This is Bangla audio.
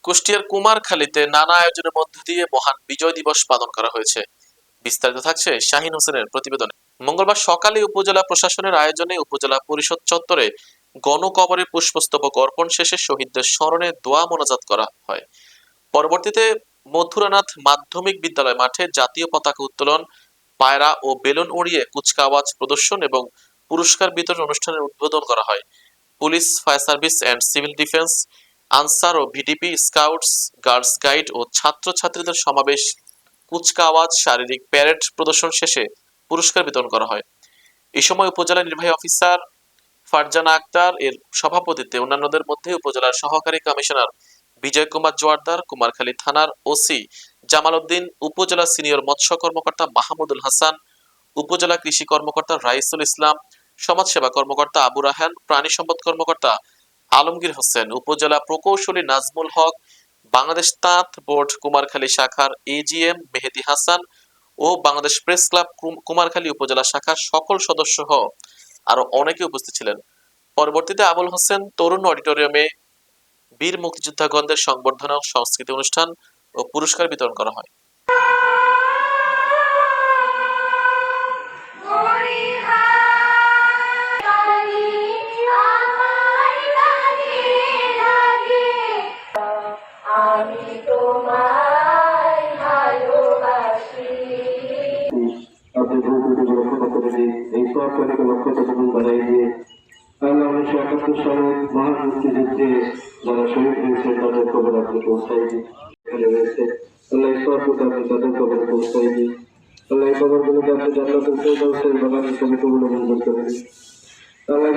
কুষ্টিয়ার কুমারখালীতে নানা আয়োজনের মধ্য দিয়ে মহান বিজয় দিবস পালন করা হয়েছে। বিস্তারিত থাকছে শাহিন হোসেনের প্রতিবেদনে। মঙ্গলবার সকালে উপজেলা প্রশাসনের আয়োজনে উপজেলা পরিষদ চত্বরে গণকবরে পুষ্পস্তবক অর্পণ শেষে শহীদদের স্মরণে দোয়া মোনাজাত করা হয়। পরবর্তীতে মথুরানাথ মাধ্যমিক বিদ্যালয় মাঠে জাতীয় পতাকা উত্তোলন, পায়রা ও বেলুন উড়িয়ে কুচকাওয়াজ প্রদর্শন এবং পুরস্কার বিতরণ অনুষ্ঠানের উদ্বোধন করা হয়। Police, fire service and civil defence, Ansar ও ভিডিপি, স্কাউটস, গার্লস গাইড ও ছাত্রছাত্রীদের সমাবেশ, কুচকাওয়াজ, শারীরিক প্যারেড প্রদর্শন শেষে পুরস্কার বিতরণ করা হয়। এই সময় উপজেলা নির্বাহী অফিসার ফারজানা আক্তার এর সভাপতিত্বে অন্যান্যদের মধ্যে উপজেলার সহকারী কমিশনার বিজয় কুমার জোয়ারদার, কুমারখালী থানার ওসি জামাল উদ্দিন, উপজেলা সিনিয়র মৎস্য কর্মকর্তা মাহমুদুল হাসান, উপজেলা কৃষি কর্মকর্তা রাইসুল ইসলাম, সমাজসেবা কর্মকর্তা আবু রাহান, প্রাণী সম্পদ কর্মকর্তা আলমগীর হোসেন, উপজেলা প্রকৌশলী নাজমুল হক, বাংলাদেশ তাঁত বোর্ড কুমারখালী শাখার এজিএম মেহেদী হাসান ও বাংলাদেশ প্রেস ক্লাব কুমারখালী উপজেলা শাখার সকল সদস্য সহ আরো অনেকে উপস্থিত ছিলেন। পরবর্তীতে আবুল হোসেন তরুণ অডিটোরিয়ামে বীর মুক্তিযোদ্ধাগণদের সংবর্ধনা, সংস্কৃতি অনুষ্ঠান ও পুরস্কার বিতরণ করা হয়। এই সরকারকে লক্ষ্য ততক্ষণ বাড়াই দিয়ে আল্লাহ 1971 সালে মহান মুক্তিযুদ্ধে যারা শহীদ হয়েছে তাদের খবর আপনি পৌঁছাই দিন। আল্লাহ সরকারকে আপনি তাদের খবর পৌঁছাই দিন। আল্লাহ খবরগুলোকে আপনি জান্নাতুল ফেরদাউসের বাগানের সমিতিগুলো মঞ্জুর করে দিন। আল্লাহ